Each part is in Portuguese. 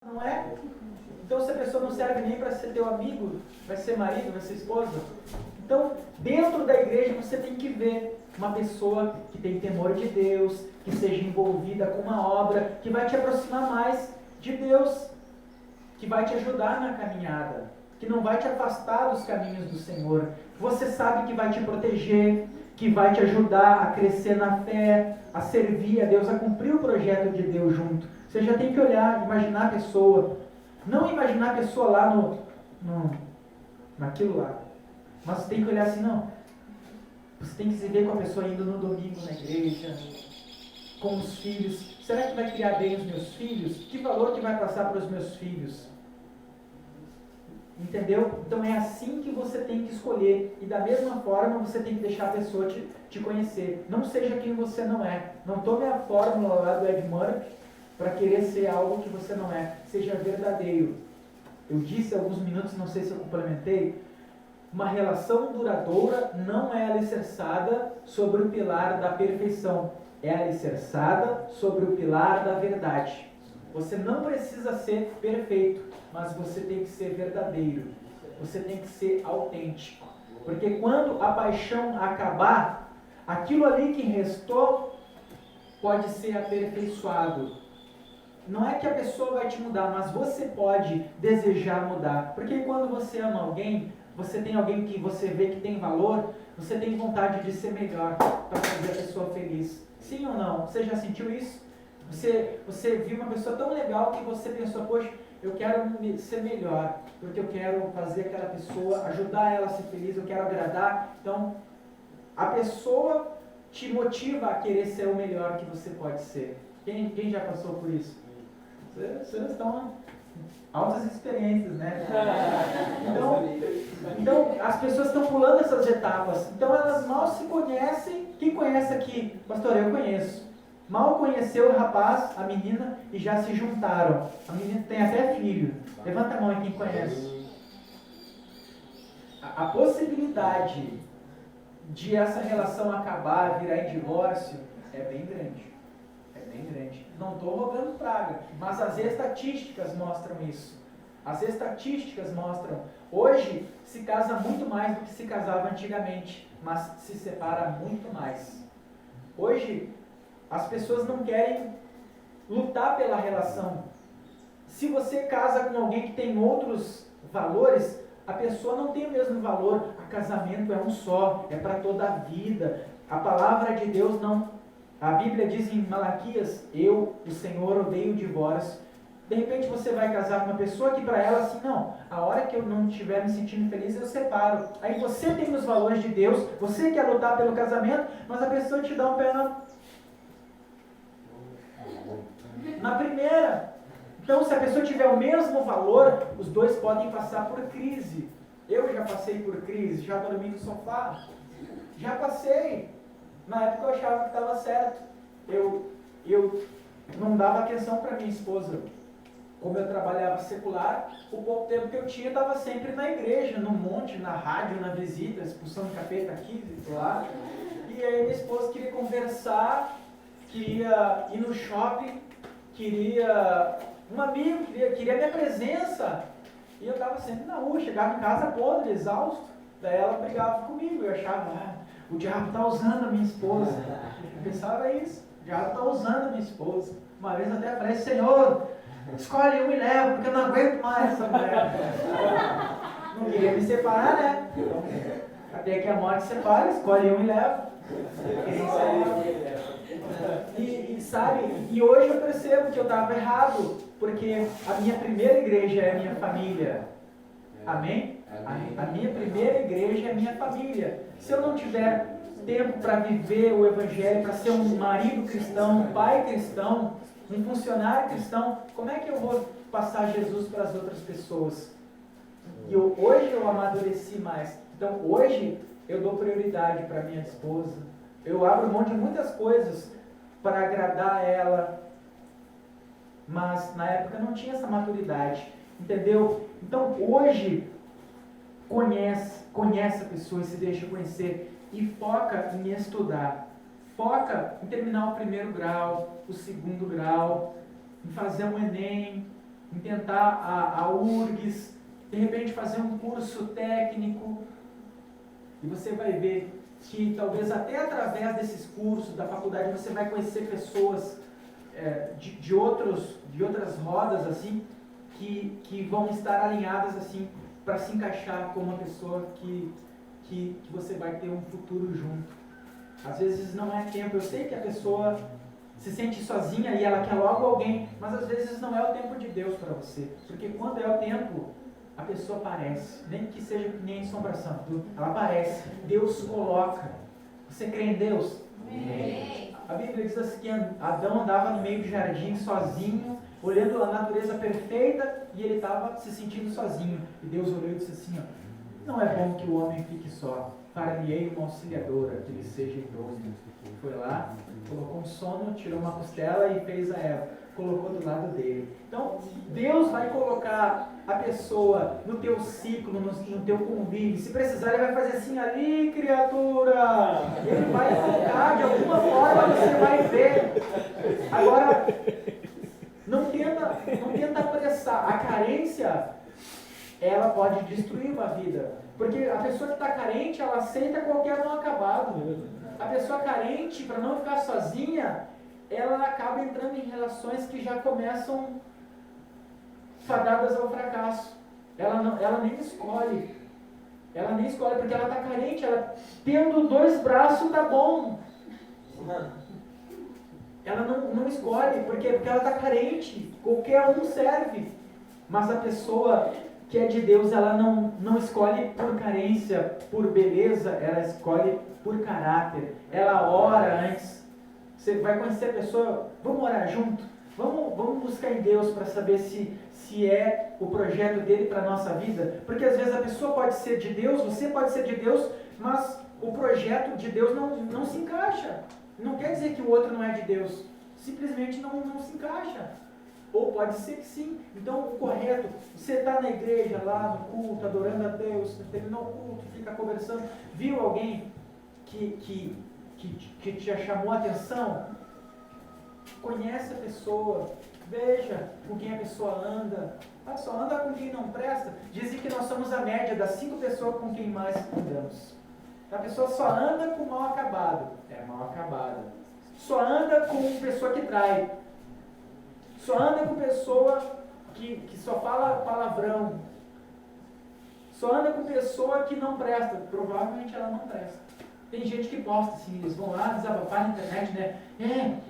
Não é? Então, se a pessoa não serve nem para ser teu amigo, vai ser marido, vai ser esposa. Então, dentro da igreja, você tem que ver uma pessoa que tem temor de Deus, que seja envolvida com uma obra, que vai te aproximar mais de Deus, que vai te ajudar na caminhada, que não vai te afastar dos caminhos do Senhor. Você sabe que vai te proteger, que vai te ajudar a crescer na fé, a servir a Deus, a cumprir o projeto de Deus junto. Você já tem que olhar, imaginar a pessoa. Não imaginar a pessoa lá naquilo lá. Mas você tem que olhar assim, não. Você tem que se ver com a pessoa indo no domingo na igreja, com os filhos. Será que vai criar bem os meus filhos? Que valor que vai passar para os meus filhos? Entendeu? Então é assim que você tem que escolher. E da mesma forma você tem que deixar a pessoa te conhecer. Não seja quem você não é. Não tome a fórmula lá do Ed Murphy para querer ser algo que você não é. Seja verdadeiro. Eu disse há alguns minutos, não sei se eu complementei, uma relação duradoura não é alicerçada sobre o pilar da perfeição. É alicerçada sobre o pilar da verdade. Você não precisa ser perfeito, mas você tem que ser verdadeiro. Você tem que ser autêntico. Porque quando a paixão acabar, aquilo ali que restou pode ser aperfeiçoado. Não é que a pessoa vai te mudar, mas você pode desejar mudar. Porque quando você ama alguém, você tem alguém que você vê que tem valor, você tem vontade de ser melhor para fazer a pessoa feliz. Sim ou não? Você já sentiu isso? Você viu uma pessoa tão legal que você pensou, poxa, eu quero ser melhor, porque eu quero fazer aquela pessoa, ajudar ela a ser feliz, eu quero agradar. Então, a pessoa te motiva a querer ser o melhor que você pode ser. Quem já passou por isso? Vocês estão altas experiências, né? Então, as pessoas estão pulando essas etapas. Então, elas mal se conhecem. Quem conhece aqui? Pastor, eu conheço. Mal conheceu o rapaz, a menina, e já se juntaram. A menina tem até filho. Levanta a mão aí quem conhece. A possibilidade de essa relação acabar, virar em divórcio, é bem grande. É bem grande. Não estou rogando praga, mas as estatísticas mostram isso. As estatísticas mostram. Hoje se casa muito mais do que se casava antigamente, mas se separa muito mais. Hoje as pessoas não querem lutar pela relação. Se você casa com alguém que tem outros valores, a pessoa não tem o mesmo valor. O casamento é um só, é para toda a vida. A palavra de Deus não. A Bíblia diz em Malaquias, eu, o Senhor, odeio o divórcio. De repente você vai casar com uma pessoa que para ela assim, não, a hora que eu não estiver me sentindo feliz, eu separo. Aí você tem os valores de Deus, você quer lutar pelo casamento, mas a pessoa te dá um pé na primeira. Então, se a pessoa tiver o mesmo valor, os dois podem passar por crise. Eu já passei por crise, já dormi no sofá. Já passei. Na época eu achava que estava certo. Eu não dava atenção para minha esposa. Como eu trabalhava secular, o pouco tempo que eu tinha, eu estava sempre na igreja, no monte, na rádio, na visita, expulsando capeta aqui e lá. E aí minha esposa queria conversar, queria ir no shopping, queria um amigo, queria minha presença. E eu estava sempre na rua, chegava em casa podre, exausto. Daí ela brigava comigo, eu achava, o diabo está usando a minha esposa. Eu pensava isso, o diabo está usando a minha esposa. Uma vez até falei, Senhor, escolhe um e leva, porque eu não aguento mais essa mulher. Não queria me separar, né? Então, até que a morte separa, escolhe um e leva. E sabe, e hoje eu percebo que eu estava errado, porque a minha primeira igreja é a minha família. Amém? A minha primeira igreja é a minha família. Se eu não tiver tempo para viver o evangelho, para ser um marido cristão, um pai cristão, um funcionário cristão, como é que eu vou passar Jesus para as outras pessoas? E hoje eu amadureci mais. Então hoje eu dou prioridade para minha esposa. Eu abro mão de muitas coisas para agradar ela. Mas na época não tinha essa maturidade. Entendeu? Então hoje conhece a pessoa e se deixa conhecer. E foca em estudar. Foca em terminar o primeiro grau, o segundo grau, em fazer um Enem, em tentar a URGS, de repente fazer um curso técnico, e você vai ver que talvez até através desses cursos da faculdade você vai conhecer pessoas de outras rodas assim, que vão estar alinhadas assim para se encaixar com uma pessoa que você vai ter um futuro junto. Às vezes não é tempo, eu sei que a pessoa se sente sozinha e ela quer logo alguém, mas às vezes não é o tempo de Deus para você, porque quando é o tempo, a pessoa aparece, nem que seja nem assombração, ela aparece, Deus coloca. Você crê em Deus? Amém. A Bíblia diz assim que Adão andava no meio do jardim sozinho, olhando a natureza perfeita, e ele estava se sentindo sozinho, e Deus olhou e disse assim, ó, não é bom que o homem fique só, far-lhe-ei uma auxiliadora, que ele seja idôneo. Foi lá, colocou um sono, tirou uma costela e fez a Eva, colocou do lado dele. Então, Deus vai colocar a pessoa no teu ciclo, no teu convívio. Se precisar, Ele vai fazer assim, ali, criatura. Ele vai colocar, de alguma forma você vai ver. Agora, não tenta apressar. A carência, ela pode destruir uma vida. Porque a pessoa que está carente, ela aceita qualquer não acabado. A pessoa carente, para não ficar sozinha, ela acaba entrando em relações que já começam fadadas ao fracasso. Ela nem escolhe. Ela nem escolhe porque ela está carente. Ela, tendo 2 braços, tá bom. Ela não escolhe porque ela está carente. Qualquer um serve. Mas a pessoa que é de Deus, ela não escolhe por carência, por beleza, ela escolhe por caráter. Ela ora antes. Você vai conhecer a pessoa, vamos orar junto? Vamos buscar em Deus para saber se é o projeto dele para a nossa vida. Porque às vezes a pessoa pode ser de Deus, você pode ser de Deus, mas o projeto de Deus não se encaixa. Não quer dizer que o outro não é de Deus. Simplesmente não se encaixa. Ou pode ser que sim. Então o correto, você está na igreja lá no culto, adorando a Deus, terminou o culto, fica conversando, viu alguém que te chamou a atenção, conhece a pessoa, veja com quem a pessoa anda. Só anda com quem não presta. Dizem que nós somos a média das 5 pessoas com quem mais andamos. A pessoa só anda com mal acabado. É mal acabada. Só anda com pessoa que trai. Só anda com pessoa que só fala palavrão. Só anda com pessoa que não presta. Provavelmente ela não presta. Tem gente que posta assim, eles vão lá desabafar na internet, né?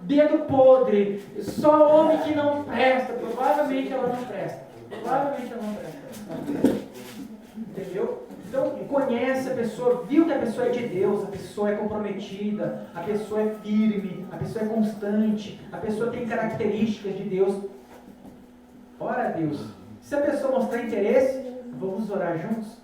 Dedo podre, só homem que não presta. Provavelmente ela não presta. Provavelmente ela não presta. Entendeu? Então, conhece a pessoa, viu que a pessoa é de Deus, a pessoa é comprometida, a pessoa é firme, a pessoa é constante, a pessoa tem características de Deus. Ora a Deus. Se a pessoa mostrar interesse, vamos orar juntos?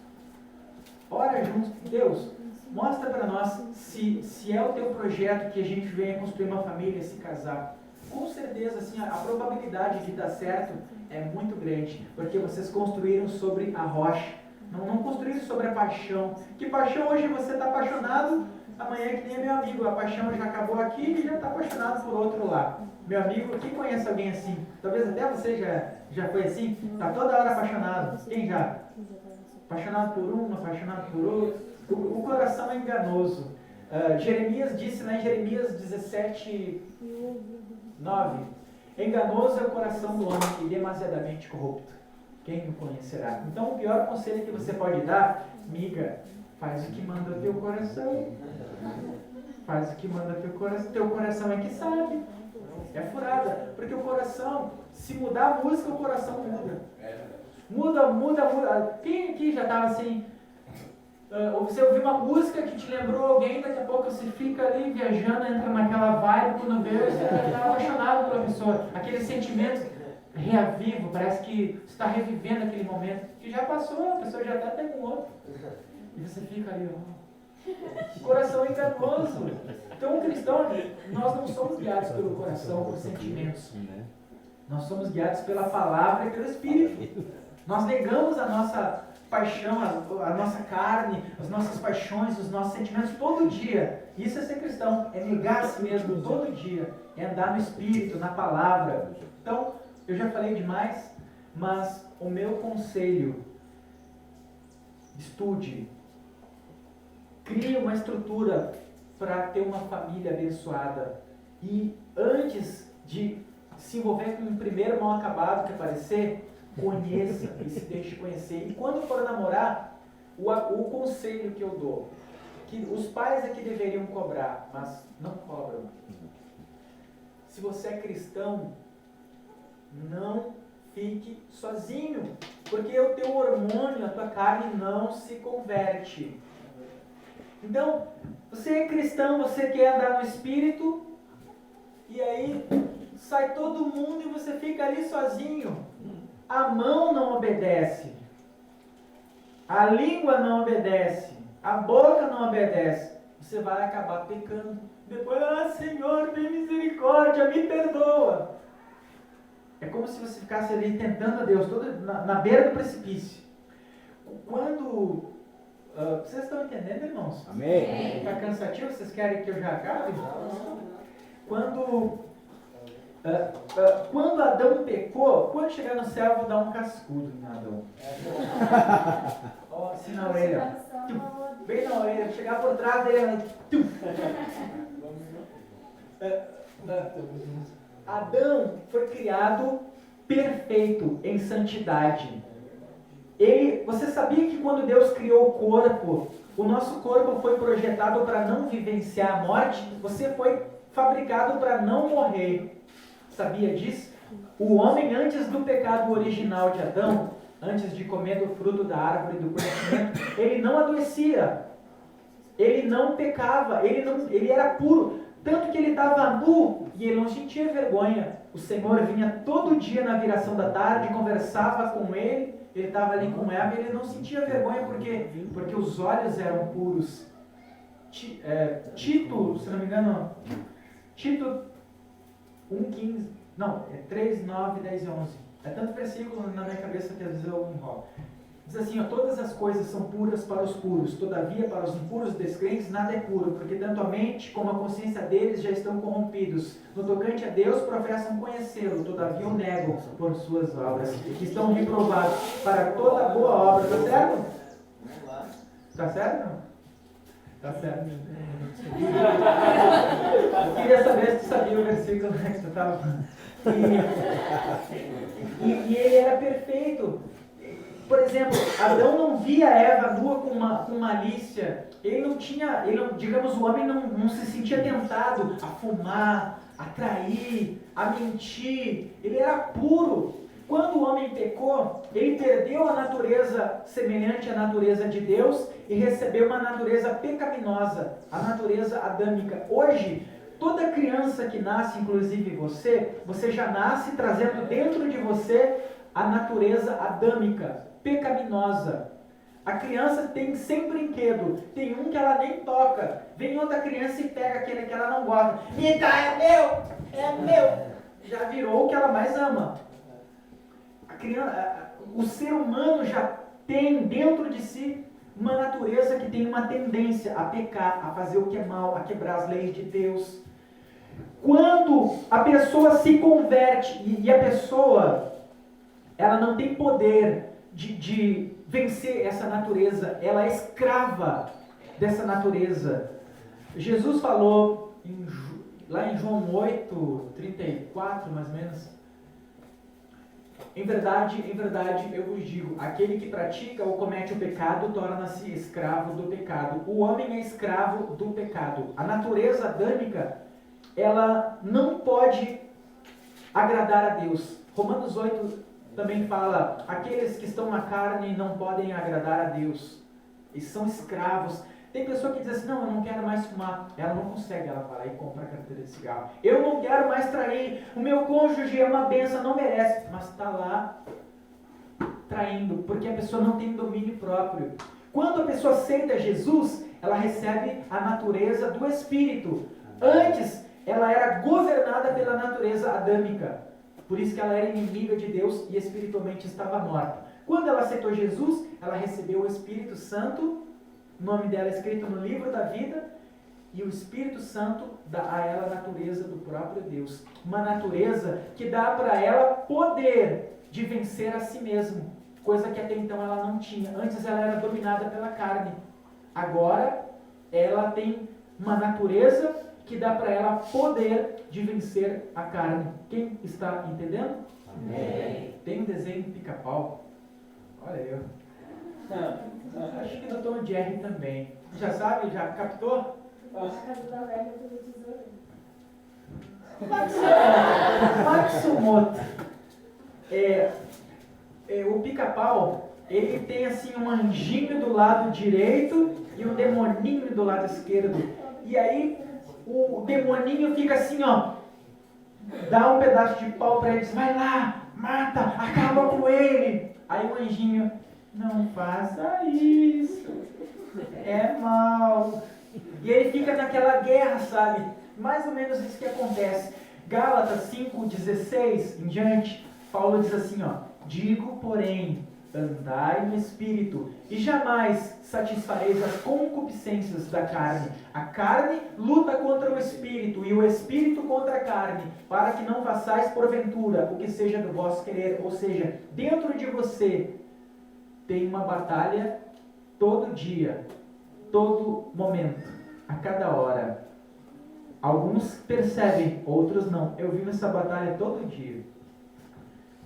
Ora juntos. Deus, mostra para nós se é o teu projeto que a gente venha construir uma família, se casar. Com certeza, assim, a probabilidade de dar certo é muito grande, porque vocês construíram sobre a rocha. Não construíram sobre a paixão. Que paixão hoje você está apaixonado, amanhã é que nem meu amigo. A paixão já acabou aqui e já está apaixonado por outro lá. Meu amigo, quem conhece alguém assim? Talvez até você já foi assim? Está toda hora apaixonado. Quem já? Apaixonado por um, apaixonado por outro. O coração é enganoso. Jeremias disse lá em Jeremias 17, 9. Enganoso é o coração do homem e demasiadamente corrupto. Quem o conhecerá? Então o pior conselho que você pode dar, miga, faz o que manda o teu coração. Faz o que manda o teu coração. Teu coração é que sabe. É furada. Porque o coração, se mudar a música, o coração muda. Muda. Quem aqui já estava assim? Você ouviu uma música que te lembrou alguém, daqui a pouco você fica ali viajando, entra naquela vibe, quando vê, você já está apaixonado pela pessoa. Aquele sentimento reavivo, parece que você está revivendo aquele momento que já passou, a pessoa já está até com outro. E você fica ali, coração enganoso. Então, o cristão, nós não somos guiados pelo coração, por sentimentos. Nós somos guiados pela palavra e pelo Espírito. Nós negamos a nossa paixão, a nossa carne, as nossas paixões, os nossos sentimentos todo dia. Isso é ser cristão, é negar a si mesmo todo dia, é andar no Espírito, na palavra. Então, Eu já falei demais, mas o meu conselho: estude, crie uma estrutura para ter uma família abençoada. E antes de se envolver com um primeiro mal acabado que aparecer, conheça e se deixe conhecer. E quando for namorar, o conselho que eu dou, que os pais é que deveriam cobrar, mas não cobram. Se você é cristão, não fique sozinho, porque o teu hormônio, a tua carne não se converte. Então, você é cristão, você quer andar no Espírito, e aí sai todo mundo e você fica ali sozinho. A mão não obedece, a língua não obedece, a boca não obedece. Você vai acabar pecando. Depois, Senhor, tem misericórdia, me perdoa. É como se você ficasse ali tentando a Deus, todo na beira do precipício. Quando... vocês estão entendendo, irmãos? Amém. Está cansativo? Vocês querem que eu já acabe? Quando Adão pecou, quando chegar no céu eu vou dar um cascudo em Adão. Ó, assim na orelha. Bem na orelha. Vou chegar por trás dele. Adão foi criado perfeito em santidade. Você sabia que quando Deus criou o corpo, o nosso corpo foi projetado para não vivenciar a morte? Você foi fabricado para não morrer. Sabia disso? O homem, antes do pecado original de Adão, antes de comer do fruto da árvore do conhecimento, ele não adoecia, ele não pecava, ele era puro, tanto que ele estava nu e ele não sentia vergonha. O Senhor vinha todo dia na viração da tarde, conversava com ele estava ali com Eva e ele não sentia vergonha porque os olhos eram puros. Tito, se não me engano, Tito 1,15, não, 3, 9, 10 e 11. É tanto versículo na minha cabeça que às vezes eu enrolo. Diz assim, todas as coisas são puras para os puros, todavia para os impuros descrentes nada é puro, porque tanto a mente como a consciência deles já estão corrompidos. No tocante a Deus professam conhecê-lo, todavia o negam por suas obras, que estão reprovados para toda boa obra. Está certo? Está certo? Está certo. Eu queria saber se tu sabia o versículo que tu estava. E ele era perfeito. Por exemplo, Adão não via Eva nua com malícia. Digamos, o homem não se sentia tentado a fumar, a trair, a mentir. Ele era puro. Quando o homem pecou, ele perdeu a natureza semelhante à natureza de Deus e recebeu uma natureza pecaminosa, a natureza adâmica. Hoje, toda criança que nasce, inclusive você já nasce trazendo dentro de você a natureza adâmica, pecaminosa. A criança tem 100 brinquedos, tem um que ela nem toca, vem outra criança e pega aquele que ela não gosta. Me dá, é meu. Já virou o que ela mais ama. O ser humano já tem dentro de si uma natureza que tem uma tendência a pecar, a fazer o que é mal, a quebrar as leis de Deus. Quando a pessoa se converte e a pessoa ela não tem poder de vencer essa natureza, ela é escrava dessa natureza. Jesus falou lá em João 8:34, mais ou menos: em verdade, eu vos digo, aquele que pratica ou comete o pecado torna-se escravo do pecado. O homem é escravo do pecado. A natureza adâmica, ela não pode agradar a Deus. Romanos 8 também fala, aqueles que estão na carne não podem agradar a Deus. Eles são escravos. Tem pessoa que diz assim, não, eu não quero mais fumar. Ela não consegue, ela vai lá e compra a carteira de cigarro. Eu não quero mais trair. O meu cônjuge é uma bênção, não merece. Mas está lá traindo, porque a pessoa não tem domínio próprio. Quando a pessoa aceita Jesus, ela recebe a natureza do Espírito. Antes, ela era governada pela natureza adâmica. Por isso que ela era inimiga de Deus e espiritualmente estava morta. Quando ela aceitou Jesus, ela recebeu o Espírito Santo. O nome dela é escrito no livro da vida, E o Espírito Santo dá a ela a natureza do próprio Deus. Uma natureza que dá para ela poder de vencer a si mesmo. Coisa que até então ela não tinha. Antes ela era dominada pela carne. Agora ela tem uma natureza que dá para ela poder de vencer a carne. Quem está entendendo? Amém. Tem um desenho do Pica-Pau. Olha eu. Acho que do Tom Jerry também. Já sabe? Já captou? Matsumoto. O Pica-Pau, ele tem assim um anjinho do lado direito e um demoninho do lado esquerdo. E aí o demoninho fica assim, ó, dá um pedaço de pau para ele, diz, vai lá, mata, acaba com ele. Aí o anjinho, não faça isso, é mal. E ele fica naquela guerra, sabe? Mais ou menos isso que acontece. Gálatas 5:16 em diante, Paulo diz assim, ó, digo, porém, andai no Espírito, e jamais satisfareis as concupiscências da carne. A carne luta contra o Espírito, e o Espírito contra a carne, para que não façais porventura o que seja do vosso querer. Ou seja, dentro de você tem uma batalha todo dia, todo momento, a cada hora. Alguns percebem, outros não. Eu vivo essa batalha todo dia.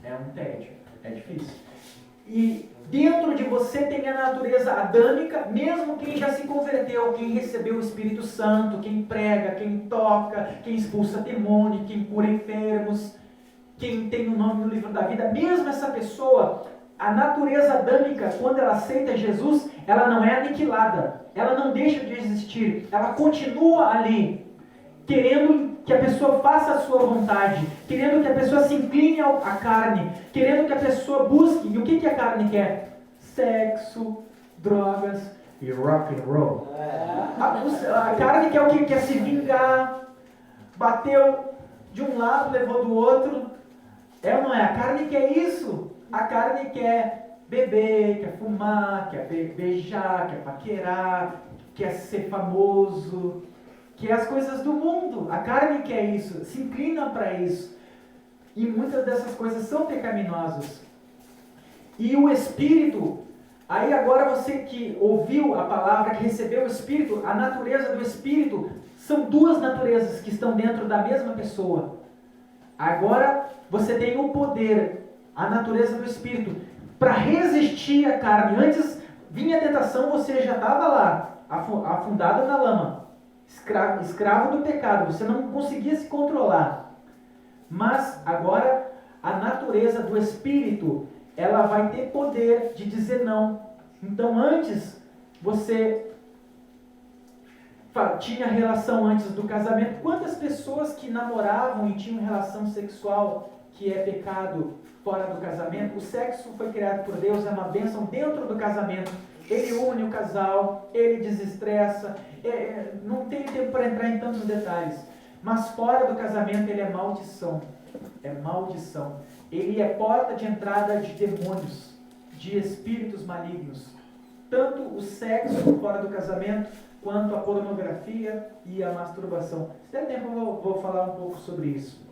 É um tédio, é difícil. E dentro de você tem a natureza adâmica, mesmo quem já se converteu, quem recebeu o Espírito Santo, quem prega, quem toca, quem expulsa demônio, quem cura enfermos, quem tem o nome no livro da vida, mesmo essa pessoa, a natureza adâmica, quando ela aceita Jesus, ela não é aniquilada, ela não deixa de existir, ela continua ali, querendo que a pessoa faça a sua vontade, querendo que a pessoa se incline à carne, querendo que a pessoa busque. E o que a carne quer? Sexo, drogas e rock and roll. A carne quer o que? Quer se vingar, bateu de um lado, levou do outro. É ou não é? A carne quer isso. A carne quer beber, quer fumar, quer beijar, quer paquerar, quer ser famoso, que é as coisas do mundo. A carne quer isso, se inclina para isso. E muitas dessas coisas são pecaminosas. E o Espírito, aí agora você que ouviu a palavra, que recebeu o Espírito, a natureza do Espírito, são duas naturezas que estão dentro da mesma pessoa. Agora você tem o poder, a natureza do Espírito, para resistir à carne. Antes vinha a tentação, você já estava lá, afundado na lama. Escravo do pecado, você não conseguia se controlar. Mas agora a natureza do Espírito, ela vai ter poder de dizer não. Então antes você tinha relação antes do casamento. Quantas pessoas que namoravam e tinham relação sexual, que é pecado, fora do casamento? O sexo foi criado por Deus, é uma bênção dentro do casamento. Ele une o casal, ele desestressa, não tem tempo para entrar em tantos detalhes. Mas fora do casamento ele é maldição. É maldição. Ele é porta de entrada de demônios, de espíritos malignos. Tanto o sexo fora do casamento, quanto a pornografia e a masturbação. Se der tempo eu vou falar um pouco sobre isso.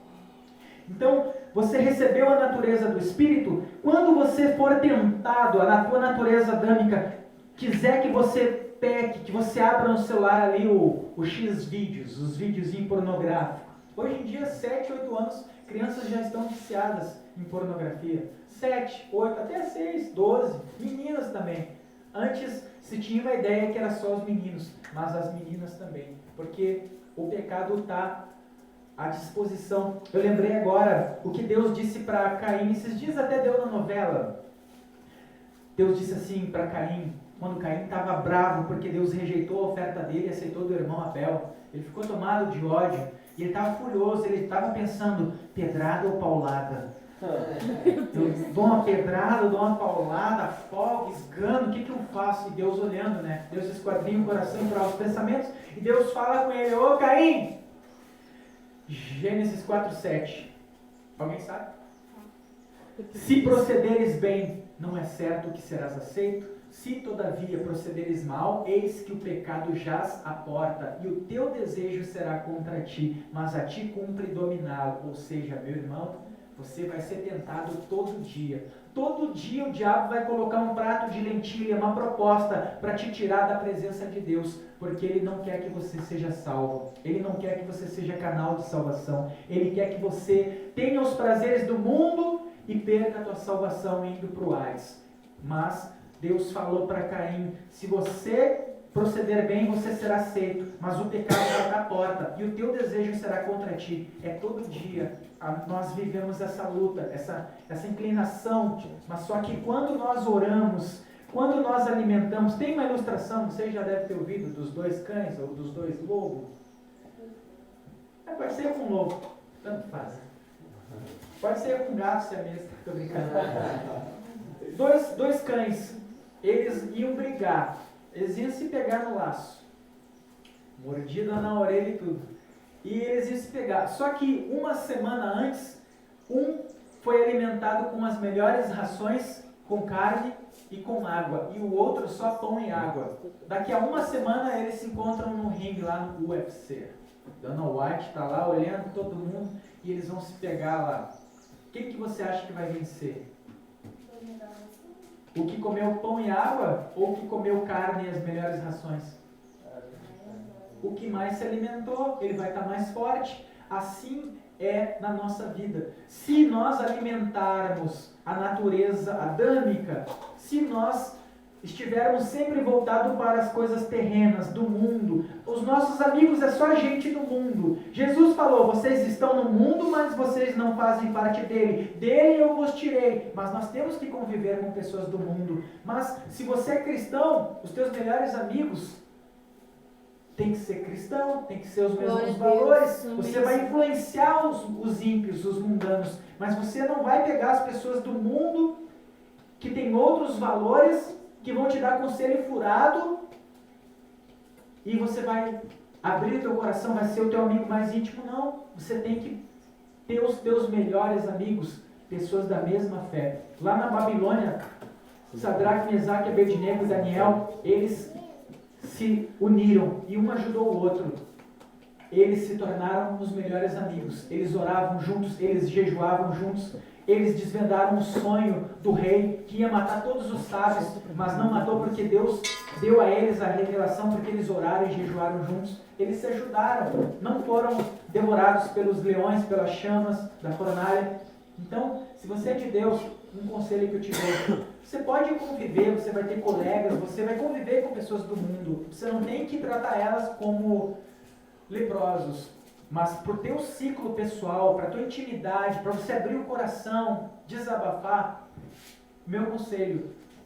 Então, você recebeu a natureza do Espírito. Quando você for tentado, a tua natureza adâmica quiser que você peque, que você abra no celular ali o X-vídeos, os videozinhos pornográficos. Hoje em dia, 7, 8 anos, crianças já estão viciadas em pornografia. 7, 8, até 6, 12, meninas também. Antes se tinha uma ideia que era só os meninos, mas as meninas também. Porque o pecado está à disposição. Eu lembrei agora o que Deus disse para Caim, esses dias até deu na novela. Deus disse assim para Caim, quando Caim estava bravo porque Deus rejeitou a oferta dele e aceitou do irmão Abel. Ele ficou tomado de ódio e ele estava furioso, ele estava pensando, pedrada ou paulada? Eu dou uma pedrada, eu dou uma paulada, fogo, esgano, o que eu faço? E Deus olhando, né? Deus esquadrinha o coração para os pensamentos e Deus fala com ele, ô Caim! Gênesis 4:7. Alguém sabe? Se procederes bem, não é certo que serás aceito. Se todavia procederes mal, eis que o pecado jaz à porta, e o teu desejo será contra ti, mas a ti cumpre dominá-lo. Ou seja, meu irmão, você vai ser tentado todo dia. Todo dia o diabo vai colocar um prato de lentilha, uma proposta para te tirar da presença de Deus, porque ele não quer que você seja salvo. Ele não quer que você seja canal de salvação. Ele quer que você tenha os prazeres do mundo e perca a tua salvação indo para o Hades. Mas Deus falou para Caim, se você proceder bem, você será aceito, mas o pecado está à porta, e o teu desejo será contra ti. É todo dia, nós vivemos essa luta, essa inclinação, mas só que quando nós oramos, quando nós alimentamos, tem uma ilustração, você já deve ter ouvido, dos 2 cães, ou dos 2 lobos. Pode ser com lobo, tanto faz. Pode ser com gato, se é mesmo, estou brincando. 2 cães, eles iam brigar, eles iam se pegar no laço, mordida na orelha e tudo, e eles iam se pegar, só que uma semana antes, um foi alimentado com as melhores rações, com carne e com água, e o outro só pão e água. Daqui a uma semana eles se encontram no ringue lá no UFC, Dana White está lá olhando todo mundo, e eles vão se pegar lá. O que você acha que vai vencer? O que comeu pão e água ou o que comeu carne e as melhores rações? O que mais se alimentou, ele vai estar mais forte. Assim é na nossa vida. Se nós alimentarmos a natureza adâmica, se nós estivermos sempre voltados para as coisas terrenas do mundo, os nossos amigos é só gente do mundo. Jesus falou, vocês estão no mundo, mas vocês não fazem parte dele. Dele eu vos tirei. Mas nós temos que conviver com pessoas do mundo. Mas se você é cristão, os teus melhores amigos tem que ser cristão, tem que ser os mesmos valores. Você vai influenciar os ímpios, os mundanos, mas você não vai pegar as pessoas do mundo que tem outros valores, que vão te dar conselho furado, e você vai abrir o teu coração, vai ser o teu amigo mais íntimo. Não, você tem que ter os teus melhores amigos, pessoas da mesma fé. Lá na Babilônia, Sadraque, Mesaque, Abednego e Daniel, eles se uniram e um ajudou o outro. Eles se tornaram os melhores amigos. Eles oravam juntos, eles jejuavam juntos. Eles desvendaram o sonho do rei que ia matar todos os sábios, mas não matou porque Deus deu a eles a revelação, porque eles oraram e jejuaram juntos. Eles se ajudaram, não foram devorados pelos leões, pelas chamas da fornalha. Então, se você é de Deus, um conselho que eu te dou: você pode conviver, você vai ter colegas, você vai conviver com pessoas do mundo. Você não tem que tratar elas como leprosos, mas para o teu ciclo pessoal, para a tua intimidade, para você abrir o coração, desabafar, meu conselho,